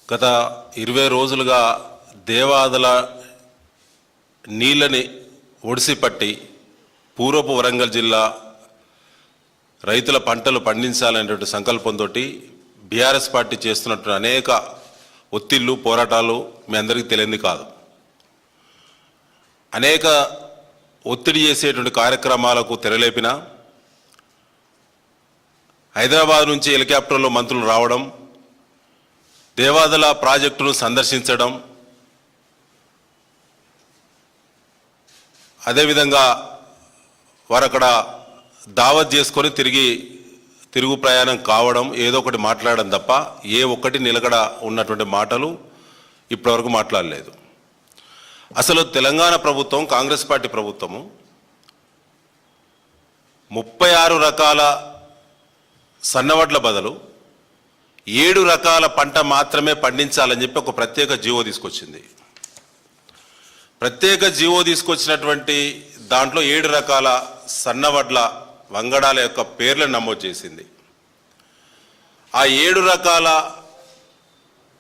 గత 20 రోజులుగా దేవాదుల నీళ్ళని ఒడిసిపట్టి పూర్వపు వరంగల్ జిల్లా రైతుల పంటలు పండించాలనేటువంటి సంకల్పంతో బీఆర్ఎస్ పార్టీ చేస్తున్నటువంటి అనేక ఒత్తిళ్లు పోరాటాలు మీ అందరికీ తెలియంది కాదు. అనేక ఒత్తిడి చేసేటువంటి కార్యక్రమాలకు తెరలేపిన హైదరాబాద్ నుంచి హెలికాప్టర్లో మంత్రులు రావడం, దేవాదుల ప్రాజెక్టును సందర్శించడం, అదేవిధంగా వారు అక్కడ దావత్ చేసుకొని తిరుగు ప్రయాణం కావడం, ఏదో ఒకటి మాట్లాడడం తప్ప ఏ ఒక్కటి నిలకడ ఉన్నటువంటి మాటలు ఇప్పటివరకు మాట్లాడలేదు. అసలు తెలంగాణ ప్రభుత్వం, కాంగ్రెస్ పార్టీ ప్రభుత్వము 36 రకాల సన్నవడ్ల బదులు 7 రకాల పంట మాత్రమే పండించాలని చెప్పి ఒక ప్రత్యేక జీవో తీసుకొచ్చింది. ప్రత్యేక జీవో తీసుకొచ్చినటువంటి దాంట్లో 7 రకాల సన్నవడ్ల వంగడాల యొక్క పేర్లను నమోదు చేసింది. ఆ 7 రకాల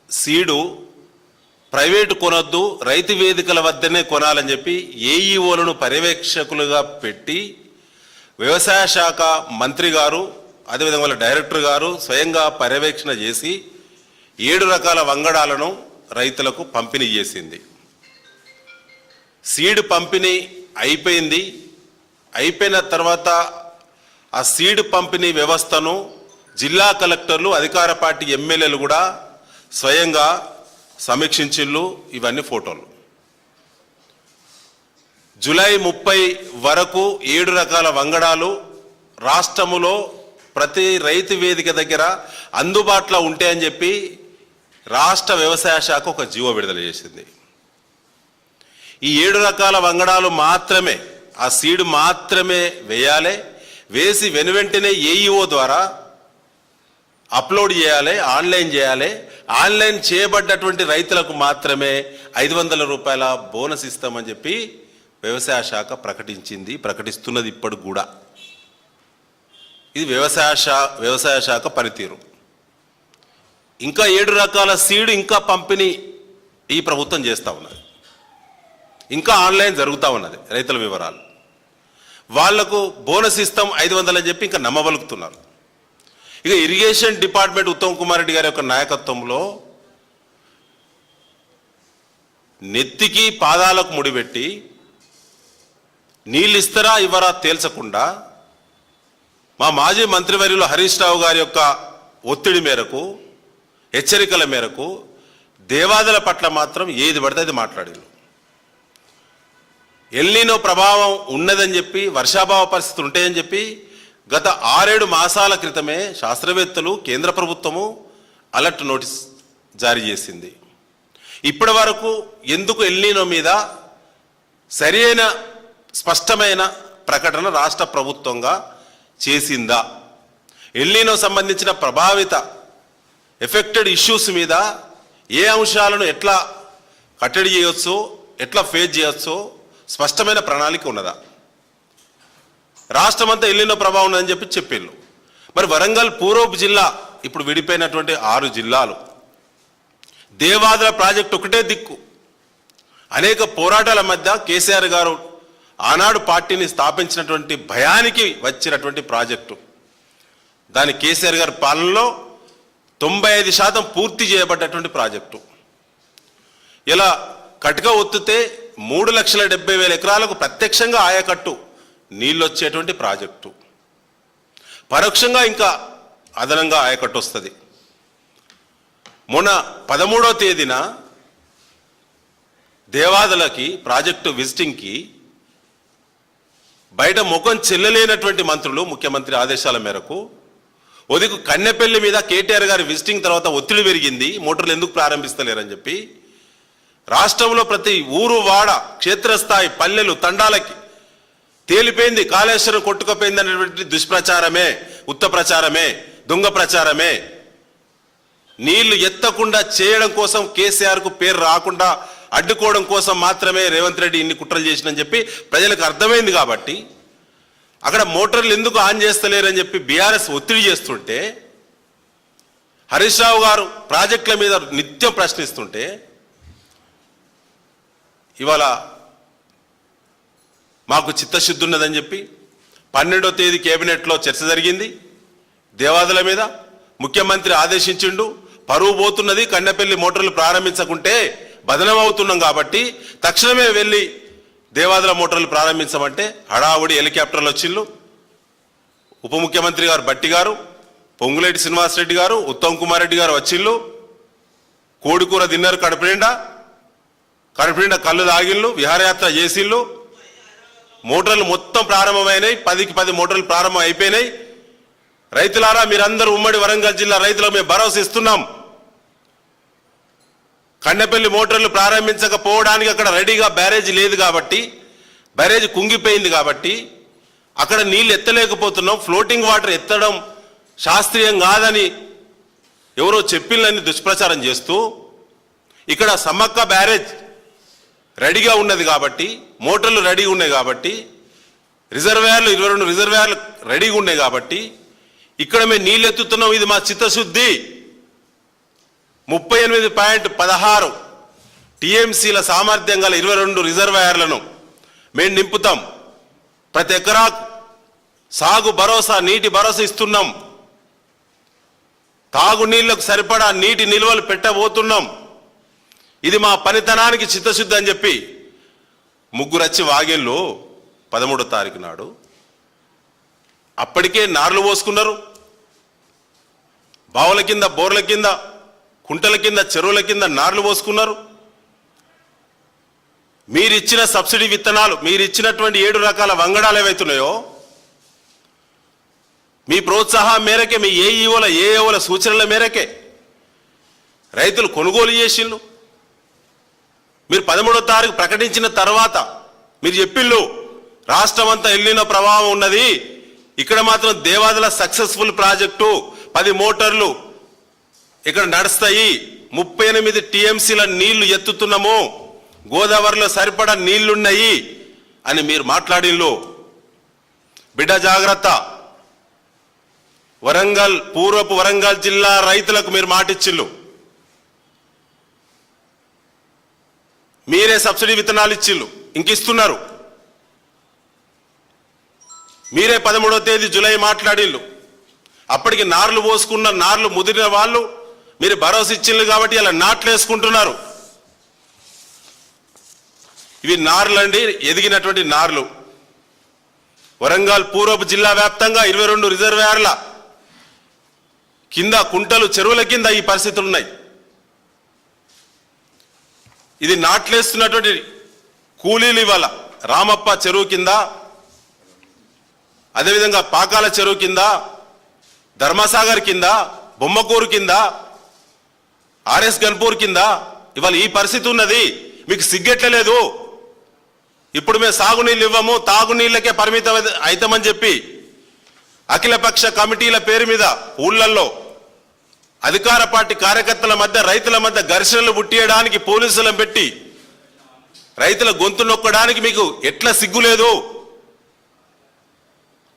సీడు ప్రైవేటు కొనొద్దు, రైతు వేదికల వద్దనే కొనాలని చెప్పి ఏఈఓలను పర్యవేక్షకులుగా పెట్టి వ్యవసాయ శాఖ మంత్రి గారు, అదేవిధంగా వాళ్ళ డైరెక్టర్ గారు స్వయంగా పర్యవేక్షణ చేసి 7 రకాల వంగడాలను రైతులకు పంపిణీ చేసింది. సీడ్ పంపిణీ అయిపోయింది. అయిపోయిన తర్వాత ఆ సీడ్ పంపిణీ వ్యవస్థను జిల్లా కలెక్టర్లు, అధికార పార్టీ ఎమ్మెల్యేలు కూడా స్వయంగా సమీక్షించిళ్ళు. ఇవన్నీ ఫోటోలు. జూలై 30 వరకు 7 రకాల వంగడాలు రాష్ట్రములో ప్రతి రైతు వేదిక దగ్గర అందుబాటులో ఉంటాయని చెప్పి రాష్ట్ర వ్యవసాయ శాఖ ఒక జీవో విడుదల చేసింది. ఈ 7 రకాల వంగడాలు మాత్రమే, ఆ సీడ్ మాత్రమే వేయాలి. వేసి వెనువెంటనే ఏఈఓ ద్వారా అప్లోడ్ చేయాలి, ఆన్లైన్ చేయాలి. ఆన్లైన్ చేయబడ్డటువంటి రైతులకు మాత్రమే 500 రూపాయల బోనస్ ఇస్తామని చెప్పి వ్యవసాయ శాఖ ప్రకటిస్తున్నది ఇప్పుడు కూడా. ఇది వ్యవసాయ శాఖ పనితీరు. ఇంకా 7 రకాల సీడ్ ఇంకా పంపిణీ ఈ ప్రభుత్వం చేస్తూ ఉన్నది. ఇంకా ఆన్లైన్ జరుగుతూ ఉన్నది. రైతుల వివరాలు వాళ్లకు బోనస్ ఇస్తాం 500 అని చెప్పి ఇంకా నమ్మబలుకుతున్నారు. ఇక ఇరిగేషన్ డిపార్ట్మెంట్ ఉత్తమ్ కుమార్ రెడ్డి గారి యొక్క నాయకత్వంలో నెత్తికి పాదాలకు ముడిపెట్టి నీళ్ళు ఇస్తారా ఇవ్వరా తేల్చకుండా మా మాజీ మంత్రివర్యులు హరీష్ రావు గారి యొక్క ఒత్తిడి మేరకు, హెచ్చరికల మేరకు దేవాదుల పట్ల మాత్రం ఏది పడితే అది మాట్లాడారు. ఎల్నినో ప్రభావం ఉన్నదని చెప్పి, వర్షాభావ పరిస్థితులు ఉంటాయని చెప్పి గత 6-7 మాసాల క్రితమే శాస్త్రవేత్తలు, కేంద్ర ప్రభుత్వము అలర్ట్ నోటీస్ జారీ చేసింది. ఇప్పటి వరకు ఎందుకు ఎల్నినో మీద సరైన స్పష్టమైన ప్రకటన రాష్ట్ర ప్రభుత్వంగా చేసిందా? ఎల్నినో సంబంధించిన ప్రభావిత ఎఫెక్టెడ్ ఇష్యూస్ మీద ఏ అంశాలను ఎట్లా కట్టడి చేయొచ్చో, ఎట్లా ఫేస్ చేయొచ్చో స్పష్టమైన ప్రణాళిక ఉన్నదా? రాష్ట్రమంతా ఎల్నినో ప్రభావం ఉందని చెప్పారు. మరి వరంగల్ పూర్వపు జిల్లా ఇప్పుడు విడిపోయినటువంటి 6 జిల్లాలు, దేవాదుల ప్రాజెక్టు ఒకటే దిక్కు. అనేక పోరాటాల మధ్య కేసీఆర్ గారు ఆనాడు పార్టీని స్థాపించినటువంటి భయానికి వచ్చినటువంటి ప్రాజెక్టు. దాని కేసీఆర్ గారి పాలనలో 95% పూర్తి చేయబడ్డటువంటి ప్రాజెక్టు. ఇలా కటుగా ఒత్తితే 3,70,000 ఎకరాలకు ప్రత్యక్షంగా ఆయకట్టు నీళ్ళు వచ్చేటువంటి ప్రాజెక్టు. పరోక్షంగా ఇంకా అదనంగా ఆయకట్టు వస్తుంది. మొన్న 13వ తేదీన దేవాదులకి ప్రాజెక్టు విజిటింగ్కి బయట ముఖం చెల్లలేనటువంటి మంత్రులు ముఖ్యమంత్రి ఆదేశాల మేరకు ఒదికు కన్నెపల్లి మీద కేటీఆర్ గారి విజిటింగ్ తర్వాత ఒత్తిడి పెరిగింది. మోటార్లు ఎందుకు ప్రారంభిస్తలేరని చెప్పి రాష్ట్రంలో ప్రతి ఊరు, వాడ, క్షేత్రస్థాయి, పల్లెలు, తండాలకి తేలిపోయింది కాళేశ్వరం కొట్టుకుపోయింది అనేటువంటి దుష్ప్రచారమే, ఉత్త ప్రచారమే, దొంగ ప్రచారమే. నీళ్లు ఎత్తకుండా చేయడం కోసం, కేసీఆర్కు పేరు రాకుండా అడ్డుకోవడం కోసం మాత్రమే రేవంత్ రెడ్డి ఇన్ని కుట్రలు చేసినని చెప్పి ప్రజలకు అర్థమైంది. కాబట్టి అక్కడ మోటార్లు ఎందుకు ఆన్ చేస్తలేరని చెప్పి బీఆర్ఎస్ ఒత్తిడి చేస్తుంటే హరీష్ రావు గారు ప్రాజెక్టుల మీద నిత్యం ప్రశ్నిస్తుంటే ఇవాళ మాకు చిత్తశుద్ధి ఉన్నదని చెప్పి 12వ తేదీ కేబినెట్లో చర్చ జరిగింది దేవాదుల మీద. ముఖ్యమంత్రి ఆదేశించిండు, పరువు పోతున్నది, కన్నెపల్లి మోటార్లు ప్రారంభించకుంటే బదనం అవుతున్నాం కాబట్టి తక్షణమే వెళ్ళి దేవాదుల మోటార్లు ప్రారంభించమంటే హడావుడి హెలికాప్టర్లు వచ్చిళ్ళు. ఉప ముఖ్యమంత్రి గారు బట్టి గారు, పొంగులేటి శ్రీనివాసరెడ్డి గారు, ఉత్తమ్ కుమార్ రెడ్డి గారు వచ్చిళ్ళు. కోడికూర తిన్నారు, కడుపు నిండా కళ్ళు తాగిళ్ళు, విహారయాత్ర చేసిళ్ళు. మోటార్లు మొత్తం ప్రారంభమైనాయి, 10కి 10 మోటార్లు ప్రారంభం అయిపోయినాయి. రైతులారా, మీరందరూ ఉమ్మడి వరంగల్ జిల్లా రైతులకు మేము భరోసా ఇస్తున్నాం. కన్నెపల్లి మోటార్లు ప్రారంభించకపోవడానికి అక్కడ రెడీగా బ్యారేజ్ లేదు కాబట్టి, బ్యారేజ్ కుంగిపోయింది కాబట్టి అక్కడ నీళ్ళు ఎత్తలేకపోతున్నాం. ఫ్లోటింగ్ వాటర్ ఎత్తడం శాస్త్రీయం కాదని ఎవరో చెప్పిల్లని దుష్ప్రచారం చేస్తూ ఇక్కడ సమ్మక్క బ్యారేజ్ రెడీగా ఉన్నది కాబట్టి, మోటార్లు రెడీగా ఉన్నాయి కాబట్టి, రిజర్వాయర్లు 22 రిజర్వాయర్లు రెడీగా ఉన్నాయి కాబట్టి ఇక్కడ మేము నీళ్ళు ఎత్తుతున్నాం. ఇది మా చిత్తశుద్ధి. 38.16 టీఎంసీల సామర్థ్యం గల 22 రిజర్వాయర్లను మేము నింపుతాం. ప్రతి ఎకరా సాగు భరోసా, నీటి భరోసా ఇస్తున్నాం. తాగునీళ్లకు సరిపడా నీటి నిల్వలు పెట్టబోతున్నాం. ఇది మా పనితనానికి చిత్తశుద్ధి అని చెప్పి ముగ్గురచ్చి వాగేళ్ళు 13వ తారీఖు నాడు అప్పటికే నార్లు పోసుకున్నారు. బావుల కింద, బోర్ల కింద, కుంటల కింద, చెరువుల కింద నార్లు పోసుకున్నారు. మీరిచ్చిన సబ్సిడీ విత్తనాలు, మీరిచ్చినటువంటి 7 రకాల వంగడాలు ఏవైతున్నాయో మీ ప్రోత్సాహం మేరకే, మీ ఏఈఓల సూచనల మేరకే రైతులు కొనుగోలు చేసిళ్ళు. మీరు 13వ తారీఖు ప్రకటించిన తర్వాత మీరు చెప్పిళ్ళు రాష్ట్రం అంతా ఎల్లిన ప్రభావం ఉన్నది, ఇక్కడ మాత్రం దేవాదుల సక్సెస్ఫుల్ ప్రాజెక్టు, 10 మోటార్లు ఇక్కడ నడుస్తాయి, 38 టీఎంసీల నీళ్లు ఎత్తుతున్నాము, గోదావరిలో సరిపడా నీళ్లున్నాయి అని మీరు మాట్లాడిళ్ళు. బిడ్డ జాగ్రత్త. పూర్వపు వరంగల్ జిల్లా రైతులకు మీరు మాటిచ్చిళ్ళు. మీరే సబ్సిడీ విత్తనాలు ఇచ్చిళ్ళు, ఇంకిస్తున్నారు. మీరే 13వ తేదీ జూలై మాట్లాడిళ్ళు. అప్పటికి నార్లు పోసుకున్న, నార్లు ముదిరిన వాళ్ళు మీరు భరోసా ఇచ్చిళ్ళు కాబట్టి ఇలా నాట్లు వేసుకుంటున్నారు. ఇవి నార్లు అండి, ఎదిగినటువంటి నార్లు. వరంగల్ పూర్వపు జిల్లా వ్యాప్తంగా 22 రిజర్వాయర్ల కింద, కుంటలు, చెరువుల కింద ఈ పరిస్థితులు ఉన్నాయి. ఇది నాట్లేస్తున్నటువంటి కూలీలు ఇవాళ రామప్ప చెరువు కింద, అదేవిధంగా పాకాల చెరువు కింద, ధర్మసాగర్ కింద, బొమ్మకూరు కింద, ఆర్ఎస్ గన్పూర్ కింద ఇవాళ ఈ పరిస్థితి ఉన్నది. మీకు సిగ్గెట్లేదు. ఇప్పుడు మేము సాగునీళ్ళు ఇవ్వము, తాగునీళ్ళకే పరిమితం అవుతామని చెప్పి అఖిలపక్ష కమిటీల పేరు మీద ఊళ్ళల్లో అధికార పార్టీ కార్యకర్తల మధ్య, రైతుల మధ్య ఘర్షణలు పుట్టియడానికి పోలీసులను పెట్టి రైతుల గొంతు నొక్కడానికి మీకు ఎట్లా సిగ్గులేదు?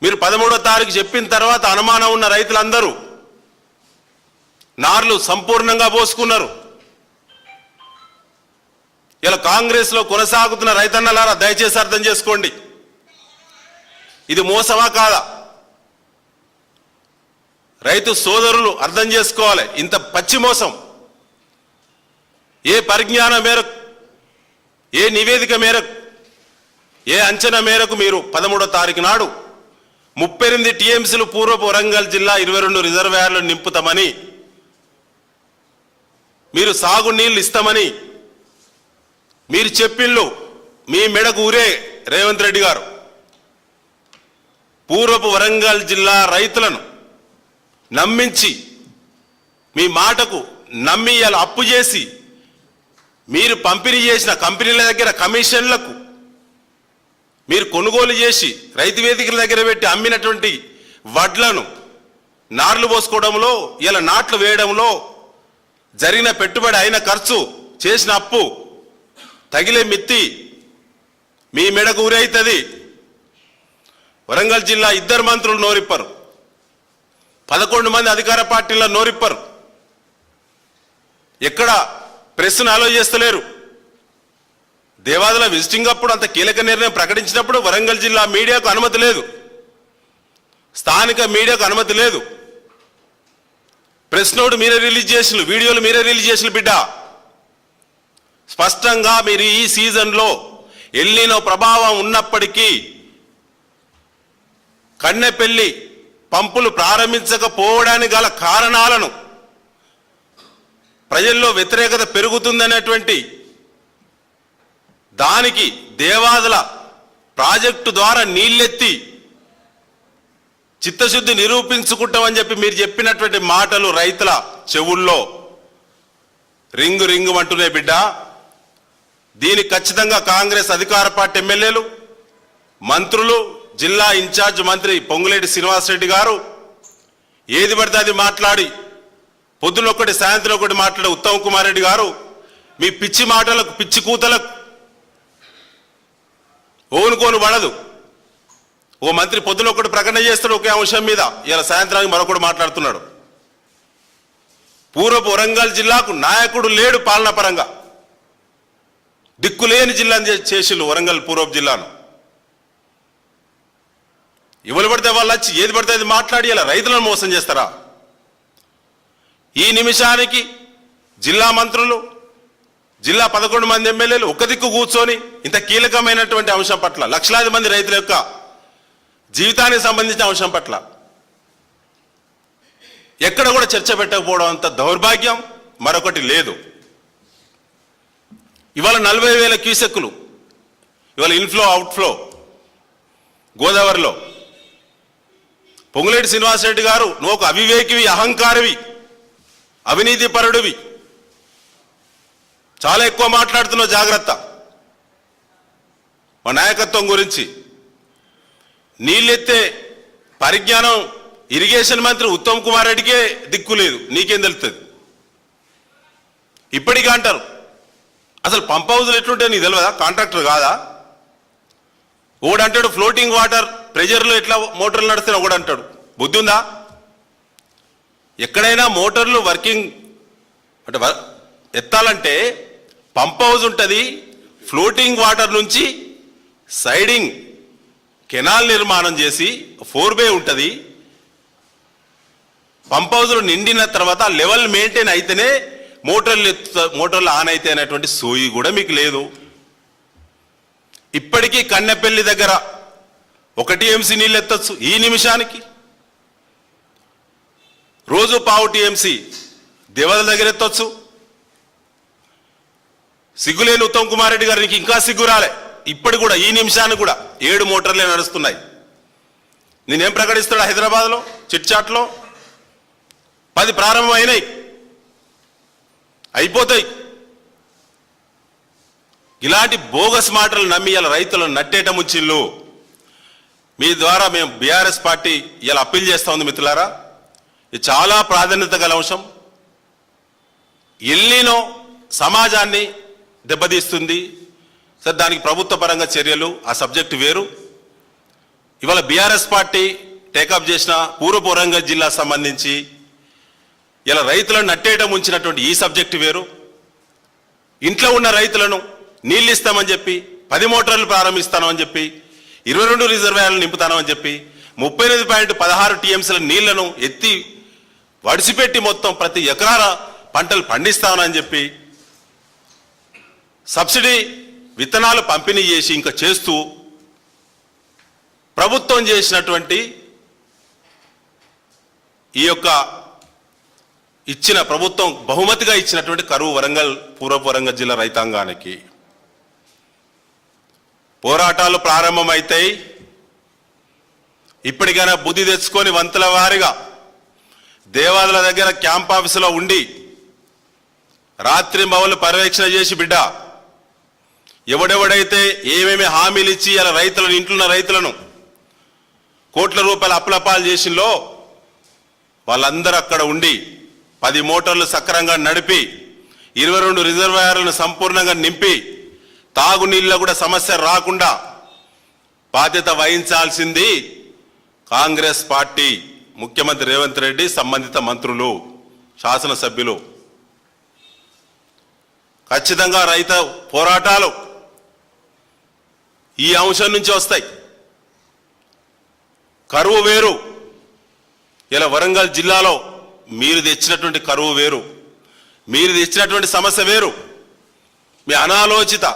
మీరు 13వ తారీఖు చెప్పిన తర్వాత అనుమానం ఉన్న రైతులందరూ నార్లు సంపూర్ణంగా పోసుకున్నారు. ఇలా కాంగ్రెస్ లో కొనసాగుతున్న రైతన్నలారా దయచేసి అర్థం చేసుకోండి, ఇది మోసమా కాదా? రైతు సోదరులు అర్థం చేసుకోవాలి. ఇంత పచ్చి మోసం ఏ పరిజ్ఞానం మేరకు, ఏ నివేదిక మేరకు, ఏ అంచనా మేరకు మీరు 13వ తారీఖు నాడు 38 టీఎంసీలు పూర్వపు వరంగల్ జిల్లా 22 రిజర్వాయర్లు నింపుతామని, మీరు సాగునీళ్ళు ఇస్తామని మీరు చెప్పిళ్ళు. మీ మెడకు ఊరే రేవంత్ రెడ్డి గారు పూర్వపు వరంగల్ జిల్లా రైతులను నమ్మించి, మీ మాటకు నమ్మి ఇలా అప్పు చేసి మీరు పంపిణీ చేసిన కంపెనీల దగ్గర కమిషన్లకు మీరు కొనుగోలు చేసి రైతు వేదికల దగ్గర పెట్టి అమ్మినటువంటి వడ్లను నార్లు పోసుకోవడంలో, ఇలా నాట్లు వేయడంలో జరిగిన పెట్టుబడి, అయిన ఖర్చు, చేసిన అప్పు, తగిలే మిత్తి మీ మెడకు ఊరైతుంది. వరంగల్ జిల్లా 2 మంత్రులు నోరిప్పరు, 11 మంది అధికార పార్టీల నోరిప్పరు. ఎక్కడ ప్రెస్ను అలో చేస్తలేరు. దేవాదుల విజిటింగ్ అప్పుడు అంత కీలక నిర్ణయం ప్రకటించినప్పుడు వరంగల్ జిల్లా మీడియాకు అనుమతి లేదు, స్థానిక మీడియాకు అనుమతి లేదు. ప్రెస్ నోట్ మీరే రిలీజ్ చేసిన, వీడియోలు మీరే రిలీజ్ చేసిన బిడ్డ. స్పష్టంగా మీరు ఈ సీజన్లో ఎల్నినో ప్రభావం ఉన్నప్పటికీ కన్నెపల్లి పంపులు ప్రారంభించకపోవడానికి గల కారణాలను, ప్రజల్లో వ్యతిరేకత పెరుగుతుందనేటువంటి దానికి దేవాదుల ప్రాజెక్టు ద్వారా నీళ్ళెత్తి చిత్తశుద్ధి నిరూపించుకుంటామని చెప్పి మీరు చెప్పినటువంటి మాటలు రైతుల చెవుల్లో రింగు రింగు అంటున్నాయి బిడ్డ. దీనికి ఖచ్చితంగా కాంగ్రెస్ అధికార పార్టీ ఎమ్మెల్యేలు, మంత్రులు, జిల్లా ఇన్ఛార్జ్ మంత్రి పొంగులేటి శ్రీనివాసరెడ్డి గారు ఏది పడితే అది మాట్లాడి, పొద్దున ఒకటి సాయంత్రం ఒకటి మాట్లాడే ఉత్తమ్ కుమార్ రెడ్డి గారు మీ పిచ్చి మాటలకు, పిచ్చి కూతలకు ఓనుకోను పడదు. ఓ మంత్రి పొద్దున ఒకటి ప్రకటన చేస్తాడు ఒకే అంశం మీద, ఇలా సాయంత్రానికి మరొకటి మాట్లాడుతున్నాడు. పూర్వపు వరంగల్ జిల్లాకు నాయకుడు లేడు, పాలనా పరంగా దిక్కులేని జిల్లాను చేసిళ్ళు వరంగల్ పూర్వపు జిల్లాను. ఎవరు పడితే వాళ్ళు వచ్చి ఏది పడితే అది మాట్లాడి ఇలా రైతులను మోసం చేస్తారా? ఈ నిమిషానికి జిల్లా మంత్రులు, జిల్లా 11 మంది ఎమ్మెల్యేలు ఒక దిక్కు కూర్చొని ఇంత కీలకమైనటువంటి అంశం పట్ల, లక్షలాది మంది రైతుల యొక్క జీవితానికి సంబంధించిన అంశం పట్ల ఎక్కడ కూడా చర్చ పెట్టకపోవడం అంత దౌర్భాగ్యం మరొకటి లేదు. ఇవాళ 40,000 క్యూసెక్కులు ఇవాళ ఇన్ఫ్లో అవుట్ఫ్లో గోదావరిలో. పొంగులేటి శ్రీనివాసరెడ్డి గారు, నువ్వు ఒక అవివేకివి, అహంకారివి, అవినీతి పరుడివి, చాలా ఎక్కువ మాట్లాడుతున్నావు, జాగ్రత్త. మా నాయకత్వం గురించి నీళ్ళెత్తే పరిజ్ఞానం ఇరిగేషన్ మంత్రి ఉత్తమ్ కుమార్ రెడ్డికే దిక్కు లేదు, నీకేం తెలుస్తుంది? ఇప్పటికీ అంటారు అసలు పంప్ హౌజులు ఎట్లుంటే నీకు తెలియదా? కాంట్రాక్టర్ కాదా? ఒకడంటాడు ఫ్లోటింగ్ వాటర్ ప్రెజర్లో ఎట్లా మోటార్లు నడుస్తున్నా ఒకడంటాడు. బుద్ధి ఉందా? ఎక్కడైనా మోటార్లు వర్కింగ్ అంటే ఎత్తాలంటే పంప్ హౌజ్ ఉంటుంది, ఫ్లోటింగ్ వాటర్ నుంచి సైడింగ్ కెనాల్ నిర్మాణం చేసి 4 ఉంటుంది. పంప్ హౌజ్లు నిండిన తర్వాత లెవెల్ మెయింటైన్ అయితేనే మోటార్లు ఆన్ అయితే అనేటువంటి సోయి కూడా మీకు లేదు. ఇప్పటికీ కన్నెపల్లి దగ్గర 1 TMC నీళ్ళు ఎత్తచ్చు ఈ నిమిషానికి, రోజు 1/4 TMC దేవదల దగ్గర ఎత్తొచ్చు. సిగ్గులేని ఉత్తమ్ కుమార్ రెడ్డి గారికి ఇంకా సిగ్గు రాలే. ఇప్పటి కూడా ఈ నిమిషానికి కూడా 7 మోటార్లే నడుస్తున్నాయి. నేనేం ప్రకటిస్తాడు హైదరాబాద్లో చిట్చాట్లో 10 ప్రారంభం అయినాయి, అయిపోతాయి. ఇలాంటి బోగస్ మాటలు నమ్మి ఇలా రైతులను నట్టేట ముచ్చిళ్ళు. మీ ద్వారా మేము బీఆర్ఎస్ పార్టీ ఇలా అప్పీల్ చేస్తా ఉంది మిత్రులారా, ఇది చాలా ప్రాధాన్యత గల అంశం. ఎల్నినో సమాజాన్ని దెబ్బతీస్తుంది. సరే, దానికి ప్రభుత్వ పరంగా చర్యలు, ఆ సబ్జెక్టు వేరు. ఇవాళ బీఆర్ఎస్ పార్టీ టేకప్ చేసిన పూర్వపు వరంగల్ జిల్లా సంబంధించి ఇలా రైతులను నట్టేయడం ఉంచినటువంటి ఈ సబ్జెక్టు వేరు. ఇంట్లో ఉన్న రైతులను నీళ్ళు ఇస్తామని చెప్పి 10 మోటార్లు ప్రారంభిస్తామని చెప్పి 22 రిజర్వాయర్లు నింపుతామని చెప్పి 38.16 TMCల నీళ్లను ఎత్తి వడిసిపెట్టి మొత్తం ప్రతి ఎకరాల పంటలు పండిస్తామని చెప్పి సబ్సిడీ విత్తనాలు పంపిణీ చేసి ఇంకా చేస్తూ ప్రభుత్వం చేసినటువంటి ఈ యొక్క ఇచ్చిన ప్రభుత్వం బహుమతిగా ఇచ్చినటువంటి కరువు వరంగల్ పూర్వపు వరంగల్ జిల్లా రైతాంగానికి పోరాటాలు ప్రారంభమైతాయి. ఇప్పటికైనా బుద్ధి తెచ్చుకొని వంతుల వారిగా దేవాదుల దగ్గర క్యాంప్ ఆఫీసులో ఉండి రాత్రి మవలు పర్యవేక్షణ చేసి బిడ్డ ఎవడెవడైతే ఏమేమి హామీలు ఇచ్చి అలా రైతులను, ఇంట్లున్న రైతులను కోట్ల రూపాయల అప్పులపాలు చేసిందో వాళ్ళందరూ అక్కడ ఉండి 10 మోటార్లు సక్రంగా నడిపి 22 రిజర్వాయర్లను సంపూర్ణంగా నింపి తాగునీళ్ళ కూడా సమస్య రాకుండా బాధ్యత వహించాల్సింది కాంగ్రెస్ పార్టీ, ముఖ్యమంత్రి రేవంత్ రెడ్డి, సంబంధిత మంత్రులు, శాసనసభ్యులు. ఖచ్చితంగా రైతు పోరాటాలు ఈ అంశం నుంచి వస్తాయి. కరువు వేరు, ఇలా వరంగల్ జిల్లాలో మీరు తెచ్చినటువంటి కరువు వేరు, మీరు తెచ్చినటువంటి సమస్య వేరు. మీ అనాలోచిత,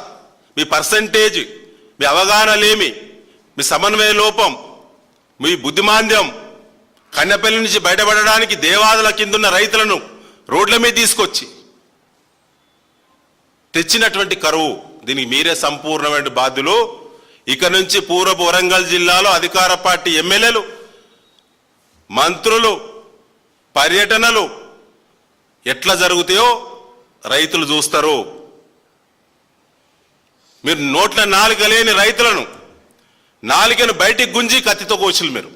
మీ పర్సంటేజ్, మీ అవగాహన లేమి, మీ సమన్వయ లోపం, మీ బుద్ధిమాంద్యం కన్నెపల్లి నుంచి బయటపడడానికి దేవాదుల కిందున్న రైతులను రోడ్ల మీద తీసుకొచ్చి తెచ్చినటువంటి కరువు. దీనికి మీరే సంపూర్ణమైన బాధ్యులు. ఇక నుంచి పూర్వపు వరంగల్ జిల్లాలో అధికార పార్టీ ఎమ్మెల్యేలు, మంత్రులు పర్యటనలు ఎట్లా జరుగుతాయో రైతులు చూస్తారు. మీరు నోట్ల నాలుక లేని రైతులను నాలుకను బయటికి గుంజి కత్తితో కోసిలు. మీరు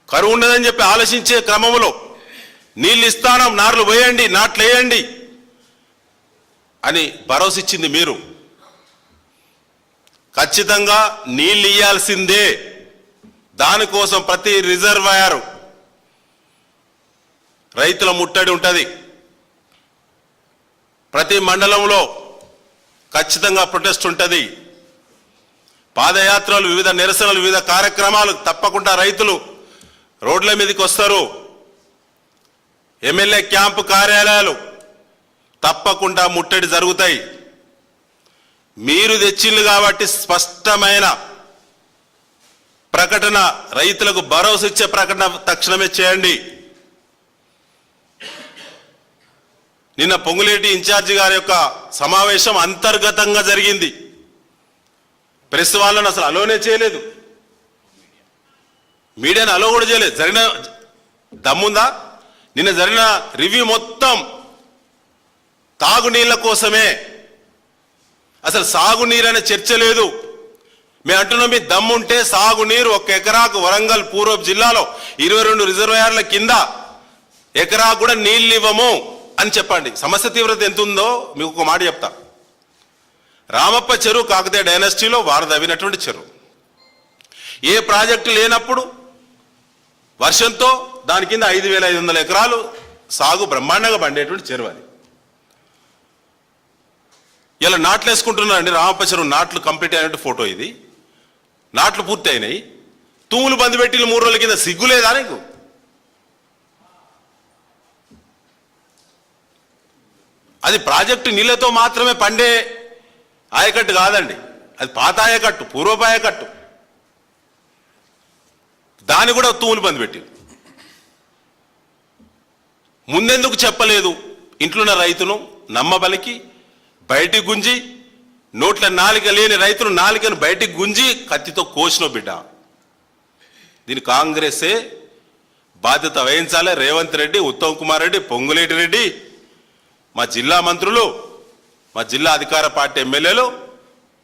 కరువు ఉండదని చెప్పి ఆలోచించే క్రమంలో నీళ్ళు ఇస్తానం, నార్లు పోయండి, నాట్లు వేయండి అని భరోసా ఇచ్చింది మీరు. ఖచ్చితంగా నీళ్ళు ఇయ్యాల్సిందే. దానికోసం ప్రతి రిజర్వాయర్ రైతుల ముట్టడి ఉంటుంది. ప్రతి మండలంలో ఖచ్చితంగా ప్రొటెస్ట్ ఉంటుంది. పాదయాత్రలు, వివిధ నిరసనలు, వివిధ కార్యక్రమాలు తప్పకుండా రైతులు రోడ్ల మీదకి వస్తారు. ఎమ్మెల్యే క్యాంపు కార్యాలయాలు తప్పకుండా ముట్టడి జరుగుతాయి. మీరు తెచ్చిళ్ళు కాబట్టి స్పష్టమైన ప్రకటన, రైతులకు భరోసా ఇచ్చే ప్రకటన తక్షణమే చేయండి. నిన్న పొంగులేటి ఇన్ఛార్జి గారి యొక్క సమావేశం అంతర్గతంగా జరిగింది. ప్రెస్ వాళ్ళని అసలు అలోనే చేయలేదు, మీడియాను అలో కూడా చేయలేదు. జరిగిన దమ్ముందా? నిన్న జరిగిన రివ్యూ మొత్తం తాగునీళ్ళ కోసమే. అసలు సాగునీరు అనే చర్చ లేదు. మేము అంటున్నాం, మీ దమ్ముంటే సాగునీరు 1 ఎకరాకు వరంగల్ పూర్వపు జిల్లాలో 22 రిజర్వాయర్ల కింద ఎకరాకు కూడా నీళ్ళు ఇవ్వము అని చెప్పండి. సమస్య తీవ్రత ఎంత ఉందో మీకు ఒక మాట చెప్తా. రామప్ప చెరువు కాకతీయ డైనాసిటీలో వారు తవ్వినటువంటి చెరువు. ఏ ప్రాజెక్టు లేనప్పుడు వర్షంతో దాని కింద 5,500 ఎకరాలు సాగు బ్రహ్మాండంగా పండేటువంటి చెరువు అది. ఇలా నాట్లు వేసుకుంటున్నారండి. రామప్ప చెరువు నాట్లు కంప్లీట్ అయినట్టు ఫోటో ఇది. నాట్లు పూర్తి అయినాయి. తూములు బంద్ పెట్టి 3 రోజుల కింద సిగ్గులేదా నీకు? అది ప్రాజెక్టు నీళ్లతో మాత్రమే పండే ఆయకట్టు కాదండి, అది పాత ఆయకట్టు, పూర్వపు ఆయకట్టు. దాన్ని కూడా తూములు బంద్ పెట్టి ముందెందుకు చెప్పలేదు? ఇంట్లోన్న రైతును నమ్మబలికి బయటికి గుంజి, నోట్ల నాలిక లేని రైతులు నాలికను బయటికి గుంజి కత్తితో కోసినో బిడ్డ. దీని కాంగ్రెసే బాధ్యత వహించాలి. రేవంత్ రెడ్డి, ఉత్తమ్ కుమార్ రెడ్డి, పొంగులేటి రెడ్డి, మా జిల్లా మంత్రులు, మా జిల్లా అధికార పార్టీ ఎమ్మెల్యేలు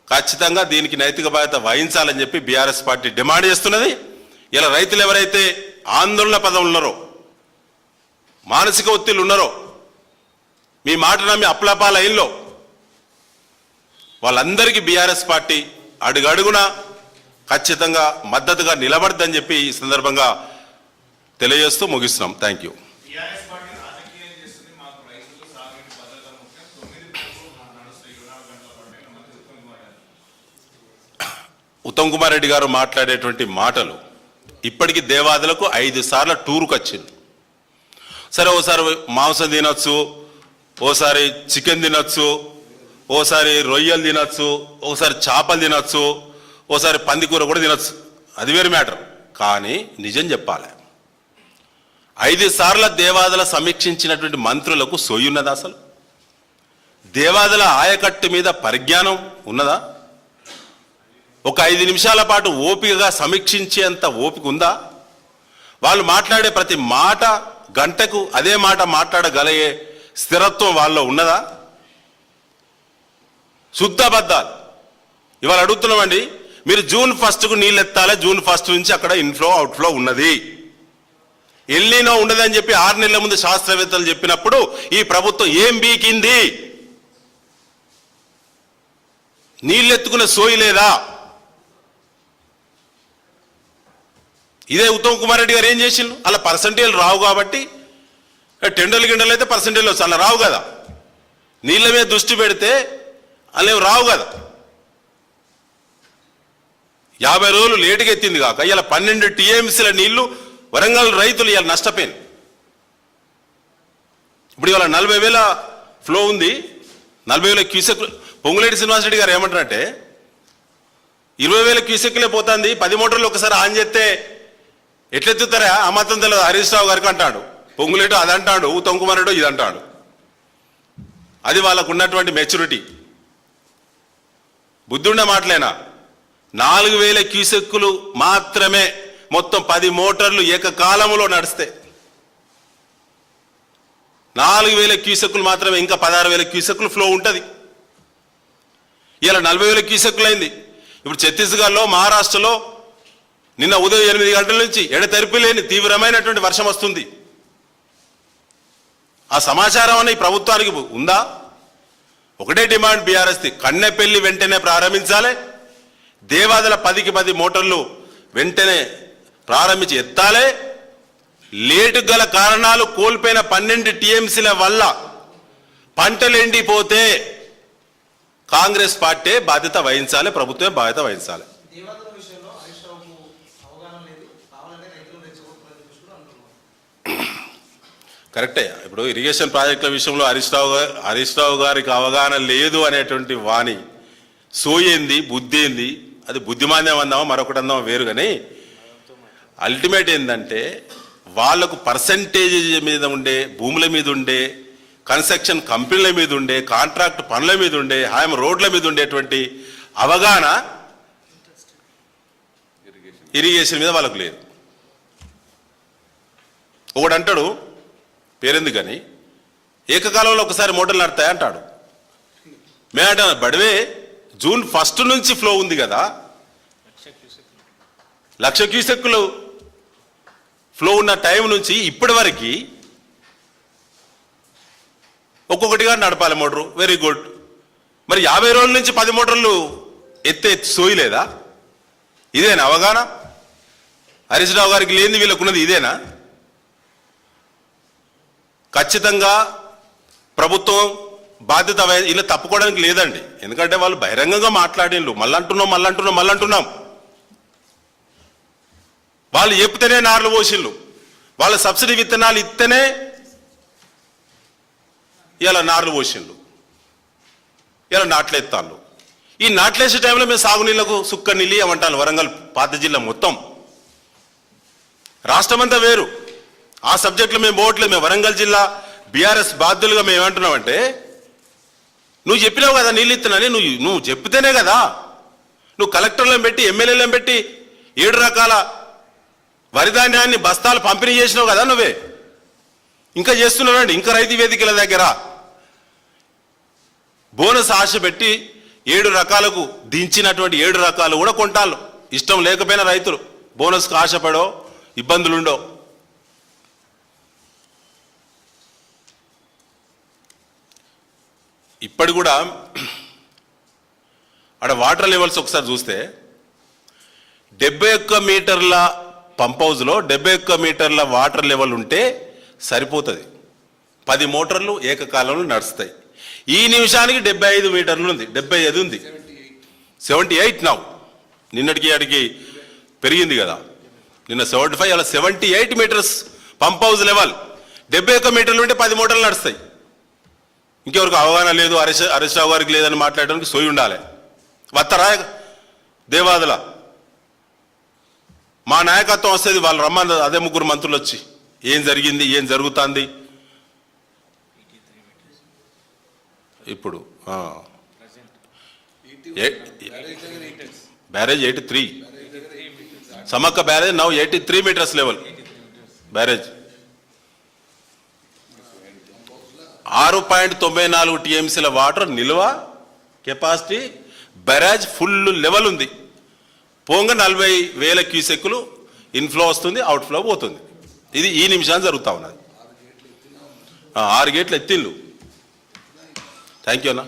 ఖచ్చితంగా దీనికి నైతిక బాధ్యత వహించాలని చెప్పి బీఆర్ఎస్ పార్టీ డిమాండ్ చేస్తున్నది. ఇలా రైతులు ఎవరైతే ఆందోళన పదం ఉన్నారో, మానసిక ఒత్తిళ్ళు ఉన్నారో, మీ మాట నమ్మి అప్లపాల లైన్లో వాళ్ళందరికీ బీఆర్ఎస్ పార్టీ అడుగడుగున ఖచ్చితంగా మద్దతుగా నిలబడదని చెప్పి ఈ సందర్భంగా తెలియజేస్తూ ముగిస్తున్నాం. Thank you. ఉత్తమ్ కుమార్ రెడ్డి గారు మాట్లాడేటువంటి మాటలు ఇప్పటికీ దేవాదులకు 5 సార్లు టూర్కి వచ్చింది. సరే, ఓసారి మాంసం తినొచ్చు, ఓసారి చికెన్ తినొచ్చు, ఓసారి రొయ్యలు తినొచ్చు, ఒకసారి చేపలు తినొచ్చు, ఓసారి పందికూర కూడా తినొచ్చు, అది వేరే మ్యాటర్. కానీ నిజం చెప్పాలి, 5 సార్ల దేవాదుల సమీక్షించినటువంటి మంత్రులకు సొయ్యున్నదా? అసలు దేవాదుల ఆయకట్టు మీద పరిజ్ఞానం ఉన్నదా? ఒక 5 నిమిషాల పాటు ఓపికగా సమీక్షించేంత ఓపిక ఉందా? వాళ్ళు మాట్లాడే ప్రతి మాట గంటకు అదే మాట మాట్లాడగలిగే స్థిరత్వం వాళ్ళలో ఉన్నదా? శుద్ధబద్ధాలు. ఇవాళ అడుగుతున్నామండి, మీరు June 1కు నీళ్ళు ఎత్తాలి, June 1 నుంచి అక్కడ ఇన్ఫ్లో అవుట్ఫ్లో ఉన్నది, ఎల్లీనో ఉండదని చెప్పి 6 నెలల ముందు శాస్త్రవేత్తలు చెప్పినప్పుడు ఈ ప్రభుత్వం ఏం బీకింది? నీళ్ళెత్తుకునే సోయి లేదా? ఇదే ఉత్తమ్ కుమార్ రెడ్డి గారు ఏం చేసిండు? అలా పర్సంటేజ్ రావు కాబట్టి టెండర్లు గిండలు అయితే పర్సెంటేజ్లో చాలా రావు కదా, నీళ్ళ మీద దృష్టి పెడితే అలా రావు కదా. 50 రోజులు లేటుగా ఎత్తింది కాక ఇలా 12 టీఎంసీల నీళ్లు వరంగల్ రైతులు ఇలా నష్టపోయింది. ఇప్పుడు ఇవాళ 40,000 ఫ్లో ఉంది, 40,000 క్యూసెక్. పొంగులేటి శ్రీనివాసరెడ్డి గారు ఏమంటారంటే 20,000 క్యూసెక్లే పోతుంది, 10 మోటార్లు ఒకసారి ఆన్ చేస్తే ఎట్లెత్తుతారా ఆ మాత్రం తెలియదు హరీష్ రావు గారికి అంటాడు. పొంగులేటు అది అంటాడు, ఉత్తమ్ కుమార్ రెడ్డి ఇది అంటాడు. అది వాళ్ళకు ఉన్నటువంటి మెచ్యూరిటీ. బుద్ధుండే మాటలేనా? 4,000 క్యూసెక్కులు మాత్రమే మొత్తం 10 మోటార్లు ఏకకాలంలో నడిస్తే 4,000 క్యూసెక్కులు మాత్రమే, ఇంకా 16,000 క్యూసెక్కులు ఫ్లో ఉంటుంది. ఇలా 40,000 క్యూసెక్కులు అయింది. ఇప్పుడు ఛత్తీస్గఢ్లో, మహారాష్ట్రలో నిన్న ఉదయం 8 గంటల నుంచి ఎడతెరిపి లేని తీవ్రమైనటువంటి వర్షం వస్తుంది. ఆ సమాచారం అన్న ఈ ప్రభుత్వానికి ఉందా? ఒకటే డిమాండ్ బీఆర్ఎస్ది, కన్నెపల్లి వెంటనే ప్రారంభించాలి, దేవాదల 10కి 10 మోటార్లు వెంటనే ప్రారంభించి ఎత్తాలి. లేటు గల కారణాలు కోల్పోయిన 12 టీఎంసీల వల్ల పంటలు ఎండిపోతే కాంగ్రెస్ పార్టీ బాధ్యత వహించాలి, ప్రభుత్వమే బాధ్యత వహించాలి. కరెక్టే. ఇప్పుడు ఇరిగేషన్ ప్రాజెక్టుల విషయంలో హరీష్ రావు గారికి అవగాహన లేదు అనేటువంటి వాణి సోయింది, బుద్ధి ఏంది, అది బుద్ధిమాంద్యం అందామా మరొకటి అందామా వేరు. కానీ అల్టిమేట్ ఏంటంటే వాళ్లకు పర్సంటేజ్ మీద ఉండే, భూముల మీద ఉండే, కన్స్ట్రక్షన్ కంపెనీల మీద ఉండే, కాంట్రాక్ట్ పనుల మీద ఉండే, హాయం రోడ్ల మీద ఉండేటువంటి అవగాహన ఇరిగేషన్ మీద వాళ్ళకు లేదు. ఒకడు అంటాడు, పేరెందుకు కానీ, ఏకకాలంలో ఒకసారి మోటార్లు నడతాయి అంటాడు. మేమంటా బడివే జూన్ 1 నుంచి ఫ్లో ఉంది కదా, 1,00,000 క్యూసెక్కులు ఫ్లో ఉన్న టైం నుంచి ఇప్పటి వరకు ఒక్కొక్కటిగా నడపాలి మోటారు. Very good. మరి 50 రోజుల నుంచి 10 మోటార్లు ఎత్తే సోయలేదా? ఇదేనా అవగాహన? హరీష్ రావు గారికి లేనిది వీళ్ళకున్నది ఇదేనా? ఖచ్చితంగా ప్రభుత్వం బాధ్యత ఇలా తప్పుకోవడానికి లేదండి. ఎందుకంటే వాళ్ళు బహిరంగంగా మాట్లాడినట్లు మళ్ళంటున్నాం. వాళ్ళు చెప్తేనే నార్లు పోసిళ్ళు, వాళ్ళ సబ్సిడీ విత్తనాలు ఇస్తేనే ఇలా నార్లు పోసిళ్ళు, ఇలా నాట్లెత్తాళ్ళు. ఈ నాట్లేసే టైంలో మేము సాగునీళ్లకు సుక్క నీళ్ళు ఏమంటాను. వరంగల్ పాత జిల్లా మొత్తం రాష్ట్రమంతా వేరు. ఆ సబ్జెక్టులో మేము పోవట్లేదు. మేము వరంగల్ జిల్లా బీఆర్ఎస్ బాధ్యులుగా మేము ఏమంటున్నామంటే, నువ్వు చెప్పినావు కదా నీళ్ళు ఇస్తున్నాని, నువ్వు చెప్తేనే కదా. నువ్వు కలెక్టర్లను పెట్టి, ఎమ్మెల్యేలను పెట్టి 7 రకాల వరిధాన్యాన్ని బస్తాలు పంపిణీ చేసినావు కదా నువ్వే. ఇంకా చేస్తున్నావండి. ఇంకా రైతు వేదికల దగ్గర బోనస్ ఆశ పెట్టి 7 రకాలకు దించినటువంటి 7 రకాలు కూడా కొంటాళ్ళు. ఇష్టం లేకపోయినా రైతులు బోనస్కు ఆశపడో ఇబ్బందులుండో. ఇప్పటి కూడా అక్కడ వాటర్ లెవెల్స్ ఒకసారి చూస్తే 71 మీటర్ల పంప్ హౌస్లో 71 మీటర్ల వాటర్ లెవెల్ ఉంటే సరిపోతుంది. 10 మోటార్లు ఏకకాలంలో నడుస్తాయి. ఈ నిమిషానికి 75 మీటర్లు ఉంది, 75 ఉంది, 78 నౌ. నిన్నటికి అడిగి పెరిగింది కదా, నిన్న 75, అలా 78 మీటర్స్ పంప్ హౌస్ లెవెల్. 71 మీటర్లు ఉంటే 10 మోటార్లు నడుస్తాయి. ఇంకెవరికి అవగాహన లేదు, హరీష్ రావు గారికి లేదని మాట్లాడడానికి సోయి ఉండాలి. వత్తరా దేవాదుల మా నాయకత్వం వస్తుంది, వాళ్ళు రమ్మని అదే 3 మంత్రులు వచ్చి ఏం జరిగింది, ఏం జరుగుతుంది. ఇప్పుడు barrage 83, Sammakka barrage now 83 meters level barrage. 6.94 టీఎంసీల వాటర్ నిల్వ కెపాసిటీ, బ్యారేజ్ ఫుల్ లెవెల్ ఉంది. పోంగ 40,000 క్యూసెక్కులు ఇన్ఫ్లో వస్తుంది, అవుట్ఫ్లో పోతుంది. ఇది ఈ నిమిషాన్ని జరుగుతూ ఉన్నది. 6 గేట్లు ఎత్తిళ్ళు. థ్యాంక్ యూ అన్న.